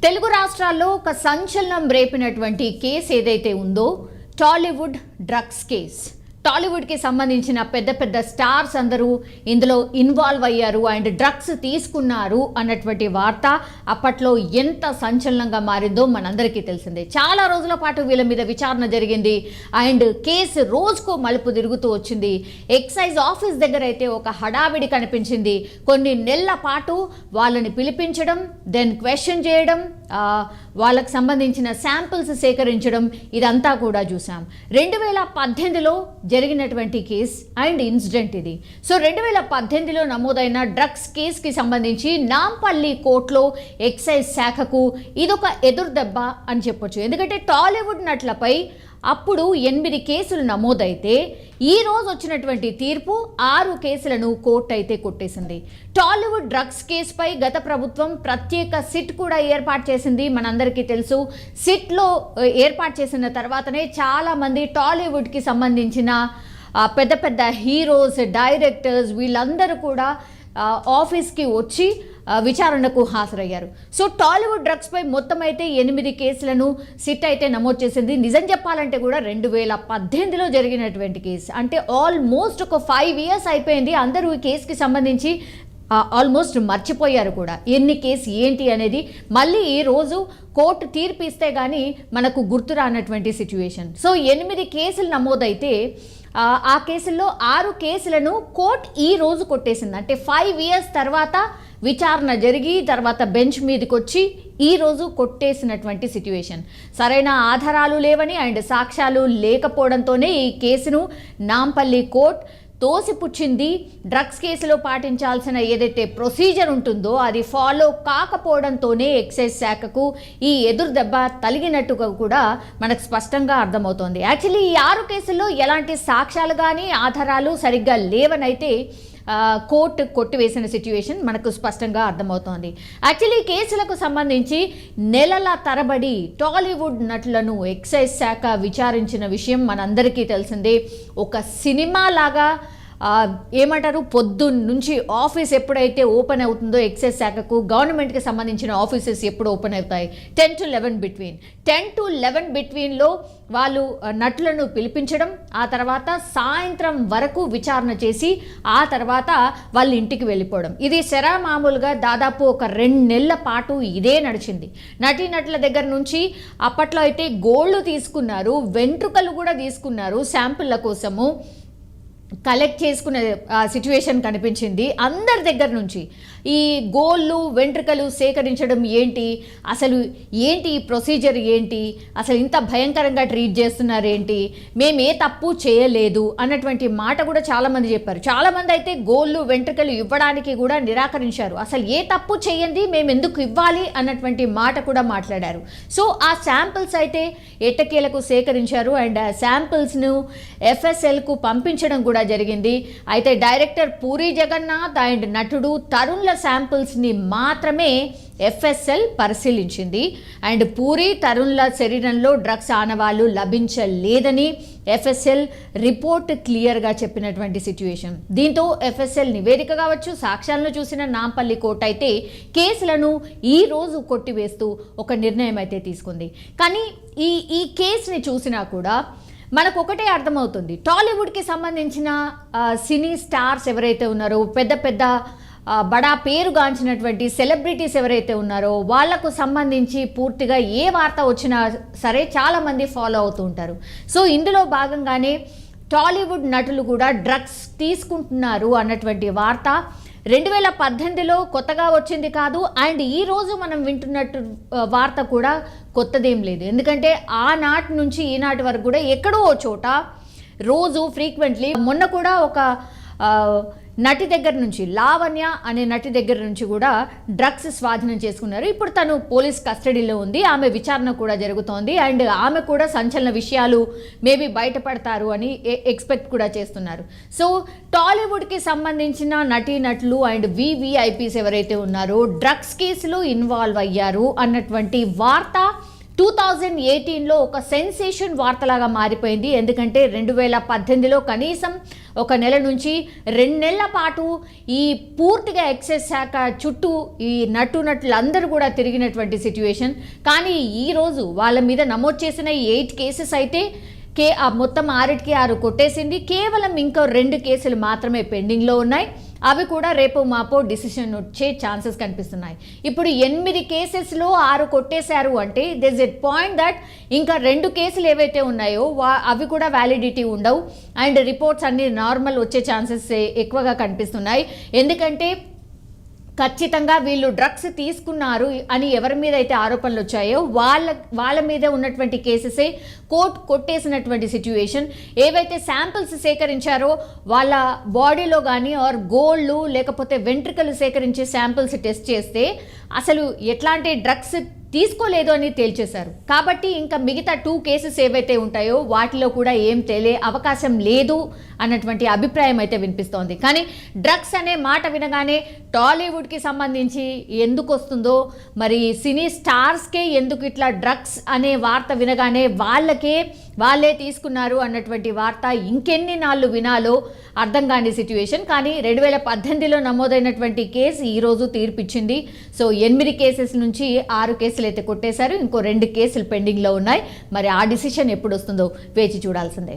తెలుగు రాష్ట్రాల్లో ఒక సంచలనం రేపినటువంటి కేసు ఏదైతే ఉందో టాలీవుడ్ డ్రగ్స్ కేస్. టాలీవుడ్కి సంబంధించిన పెద్ద పెద్ద స్టార్స్ అందరూ ఇందులో ఇన్వాల్వ్ అయ్యారు అండ్ డ్రగ్స్ తీసుకున్నారు అన్నటువంటి వార్త అప్పట్లో ఎంత సంచలనంగా మారిందో మనందరికీ తెలిసిందే. చాలా రోజుల పాటు వీళ్ళ మీద విచారణ జరిగింది అండ్ కేసు రోజుకో మలుపు తిరుగుతూ వచ్చింది. ఎక్సైజ్ ఆఫీస్ దగ్గర అయితే ఒక హడావిడి కనిపించింది. కొన్ని నెలల పాటు వాళ్ళని పిలిపించడం, దెన్ క్వశ్చన్ చేయడం, వాళ్ళకు సంబంధించిన శాంపిల్స్ సేకరించడం, ఇదంతా కూడా చూసాం. 2018లో జరిగినటువంటి కేస్ అండ్ ఇన్సిడెంట్ ఇది. సో 2018లో నమోదైన డ్రగ్స్ కేసుకి సంబంధించి నాంపల్లి కోర్టులో ఎక్సైజ్ శాఖకు ఇదొక ఎదురుదెబ్బ అని చెప్పొచ్చు. ఎందుకంటే టాలీవుడ్ నటులపై అప్పుడు 8 కేసులు నమోదైతే ఈ రోజు వచ్చినటువంటి తీర్పు 6 కేసులను కోర్టు అయితే కొట్టేసింది. టాలీవుడ్ డ్రగ్స్ కేసుపై గత ప్రభుత్వం ప్రత్యేక సిట్ కూడా ఏర్పాటు చేసింది. మనందరికీ తెలుసు. సిట్లో ఏర్పాటు చేసిన తర్వాతనే చాలామంది టాలీవుడ్కి సంబంధించిన పెద్ద పెద్ద హీరోస్, డైరెక్టర్స్ వీళ్ళందరూ కూడా ఆఫీస్కి వచ్చి విచారణకు హాజరయ్యారు. సో టాలీవుడ్ డ్రగ్స్పై మొత్తం అయితే 8 కేసులను సిట్ అయితే నమోదు చేసింది. నిజం చెప్పాలంటే కూడా 2018లో జరిగినటువంటి కేసు, అంటే ఆల్మోస్ట్ ఒక 5 years అయిపోయింది. అందరూ ఈ కేసుకి సంబంధించి ఆల్మోస్ట్ మర్చిపోయారు కూడా. ఎన్ని కేసు ఏంటి అనేది మళ్ళీ ఈ రోజు కోర్టు తీర్పు ఇస్తే కానీ మనకు గుర్తురానటువంటి సిచ్యువేషన్. సో 8 కేసులు నమోదైతే ఆ కేసుల్లో 6 కేసులను కోర్టు ఈ రోజు కొట్టేసింది. అంటే 5 years తర్వాత విచారణ జరిగి తర్వాత బెంచ్ మీదకి వచ్చి ఈ రోజు కొట్టేసినటువంటి సిచ్యువేషన్. సరైన ఆధారాలు లేవని అండ్ సాక్ష్యాలు లేకపోవడంతోనే ఈ కేసును నాంపల్లి కోర్టు తోసిపుచ్చింది. డ్రగ్స్ కేసులో పాటించాల్సిన ఏదైతే ప్రొసీజర్ ఉంటుందో అది ఫాలో కాకపోవడంతోనే ఎక్సైజ్ శాఖకు ఈ ఎదురు దెబ్బ తలిగినట్టుగా కూడా మనకు స్పష్టంగా అర్థమవుతోంది. యాక్చువల్లీ ఈ 6 కేసుల్లో ఎలాంటి సాక్ష్యాలు కానీ ఆధారాలు సరిగ్గా లేవనైతే కోర్టు కొట్టివేసిన సిచ్యువేషన్ మనకు స్పష్టంగా అర్థమవుతోంది. యాక్చువల్లీ ఈ కేసులకు సంబంధించి నెలల తరబడి టాలీవుడ్ నటులను ఎక్సైజ్ శాఖ విచారించిన విషయం మనందరికీ తెలిసిందే. ఒక సినిమా లాగా ఏమంటారు, పొద్దున్న నుంచి ఆఫీస్ ఎప్పుడైతే ఓపెన్ అవుతుందో ఎక్సైజ్ శాఖకు, గవర్నమెంట్కి సంబంధించిన ఆఫీసెస్ ఎప్పుడు ఓపెన్ అవుతాయి 10 to 11 బిట్వీన్లో వాళ్ళు నటులను పిలిపించడం, ఆ తర్వాత సాయంత్రం వరకు విచారణ చేసి ఆ తర్వాత వాళ్ళ ఇంటికి వెళ్ళిపోవడం. ఇది మామూలుగా దాదాపు ఒక 2 నెలల పాటు ఇదే నడిచింది. నటీనటుల దగ్గర నుంచి అప్పట్లో అయితే గోల్డ్ తీసుకున్నారు, వెంట్రుకలు కూడా తీసుకున్నారు, శాంపుల్ల కోసము కలెక్ట్ చేసుకునే సిచ్యువేషన్ కనిపించింది. అందరి దగ్గర నుంచి ఈ గోళ్ళు, వెంట్రుకలు సేకరించడం ఏంటి, అసలు ఏంటి ఈ ప్రొసీజర్ ఏంటి, అసలు ఇంత భయంకరంగా ట్రీట్ చేస్తున్నారు ఏంటి, మేము ఏ తప్పు చేయలేదు అన్నటువంటి మాట కూడా చాలామంది చెప్పారు. చాలామంది అయితే గోళ్ళు, వెంట్రుకలు ఇవ్వడానికి కూడా నిరాకరించారు. అసలు ఏ తప్పు చేయండి, మేము ఎందుకు ఇవ్వాలి అన్నటువంటి మాట కూడా మాట్లాడారు. సో ఆ శాంపిల్స్ అయితే ఎట్టకేలకు సేకరించారు అండ్ ఆ శాంపిల్స్ను FSLకు పంపించడం కూడా జరిగింది. అయితే డైరెక్టర్ పూరి జగన్నాథ్ అండ్ నటుడు తరుణ్ల శాంపిల్స్ని మాత్రమే FSL పరిశీలించింది. అండ్ పూరి, తరుణ్ల శరీరంలో డ్రగ్స్ ఆనవాళ్లు లభించలేదని FSL రిపోర్ట్ క్లియర్గా చెప్పినటువంటి సిచ్యువేషన్. దీంతో FSL నివేదిక కావచ్చు, సాక్ష్యాలను చూసిన నాంపల్లి కోర్టు అయితే కేసులను ఈ రోజు కొట్టివేస్తూ ఒక నిర్ణయం అయితే తీసుకుంది. కానీ ఈ కేసుని చూసినా కూడా మనకు ఒకటే అర్థమవుతుంది, టాలీవుడ్కి సంబంధించిన సినీ స్టార్స్ ఎవరైతే ఉన్నారో, పెద్ద పెద్ద బడా పేరుగాంచినటువంటి సెలబ్రిటీస్ ఎవరైతే ఉన్నారో వాళ్లకు సంబంధించి పూర్తిగా ఏ వార్త వచ్చినా సరే చాలామంది ఫాలో అవుతూ ఉంటారు. సో ఇందులో భాగంగానే టాలీవుడ్ నటులు కూడా డ్రగ్స్ తీసుకుంటున్నారు అన్నటువంటి వార్త 2018లో కొత్తగా వచ్చింది కాదు. అండ్ ఈరోజు మనం వింటున్నట్టు వార్త కూడా కొత్తదేం లేదు. ఎందుకంటే ఆనాటి నుంచి ఈనాటి వరకు కూడా ఎక్కడో చోట రోజు ఫ్రీక్వెంట్లీ, మొన్న కూడా ఒక నటి దగ్గర నుంచి, లావణ్య అనే నటి దగ్గర నుంచి కూడా డ్రగ్స్ స్వాధీనం చేసుకున్నారు. ఇప్పుడు తను పోలీస్ కస్టడీలో ఉంది, ఆమె విచారణ కూడా జరుగుతోంది అండ్ ఆమె కూడా సంచలన విషయాలు మేబీ బయటపడతారు అని ఎక్స్పెక్ట్ కూడా చేస్తున్నారు. సో టాలీవుడ్కి సంబంధించిన నటీనటులు అండ్ VVIPs ఎవరైతే ఉన్నారో డ్రగ్స్ కేసులో ఇన్వాల్వ్ అయ్యారు అన్నటువంటి వార్త 2018లో ఒక సెన్సేషన్ వార్తలాగా మారిపోయింది. ఎందుకంటే 2018లో కనీసం ఒక నెల నుంచి 2 నెలల పాటు ఈ పూర్తిగా ఎక్సైజ్ శాఖ చుట్టూ ఈ నటులందరూ కూడా తిరిగినటువంటి సిచ్యువేషన్. కానీ ఈరోజు వాళ్ళ మీద నమోదు చేసిన 8 కేసెస్ అయితే మొత్తం 6కి 6 కొట్టేసింది. కేవలం ఇంకో 2 కేసులు మాత్రమే పెండింగ్లో ఉన్నాయి. అవి కూడా రేపు మాపో డిసిషన్ వచ్చే ఛాన్సెస్ కనిపిస్తున్నాయి. ఇప్పుడు 8 కేసెస్లో 6 కొట్టేశారు అంటే దిస్ ఇట్ పాయింట్ దట్ ఇంకా 2 కేసులు ఏవైతే ఉన్నాయో అవి కూడా వ్యాలిడిటీ ఉండవు అండ్ రిపోర్ట్స్ అన్ని నార్మల్ వచ్చే ఛాన్సెస్ ఎక్కువగా కనిపిస్తున్నాయి. ఎందుకంటే ఖచ్చితంగా వీళ్ళు డ్రగ్స్ తీసుకున్నారు అని ఎవరి మీద అయితే ఆరోపణలు వచ్చాయో వాళ్ళ మీద ఉన్నటువంటి కేసెసే కోర్టు కొట్టేసినటువంటి సిచ్యువేషన్. ఏవైతే శాంపిల్స్ సేకరించారో వాళ్ళ బాడీలో కానీ ఆర్ గోళ్ళు లేకపోతే వెంట్రుకలు సేకరించి శాంపిల్స్ టెస్ట్ చేస్తే అసలు ఎట్లాంటి డ్రగ్స్ తీసుకోలేదు అని తేల్చేశారు. కాబట్టి ఇంకా మిగతా 2 కేసెస్ ఏవైతే ఉంటాయో వాటిలో కూడా ఏం తేలే అవకాశం లేదు అన్నటువంటి అభిప్రాయం అయితే వినిపిస్తోంది. కానీ డ్రగ్స్ అనే మాట వినగానే టాలీవుడ్కి సంబంధించి ఎందుకు వస్తుందో, మరి సినీ స్టార్స్కే ఎందుకు ఇట్లా డ్రగ్స్ అనే వార్త వినగానే వాళ్ళే తీసుకున్నారు అన్నటువంటి వార్త ఇంకెన్ని నాళ్ళు వినాలో అర్థం కాని సిచ్యువేషన్. కానీ 2018లో నమోదైనటువంటి కేసు ఈరోజు తీర్పిచ్చింది. సో 8 కేసెస్ నుంచి 6 కేసులు అయితే కొట్టేశారు. ఇంకో 2 కేసులు పెండింగ్లో ఉన్నాయి. మరి ఆ డిసిషన్ ఎప్పుడు వస్తుందో వేచి చూడాల్సిందే.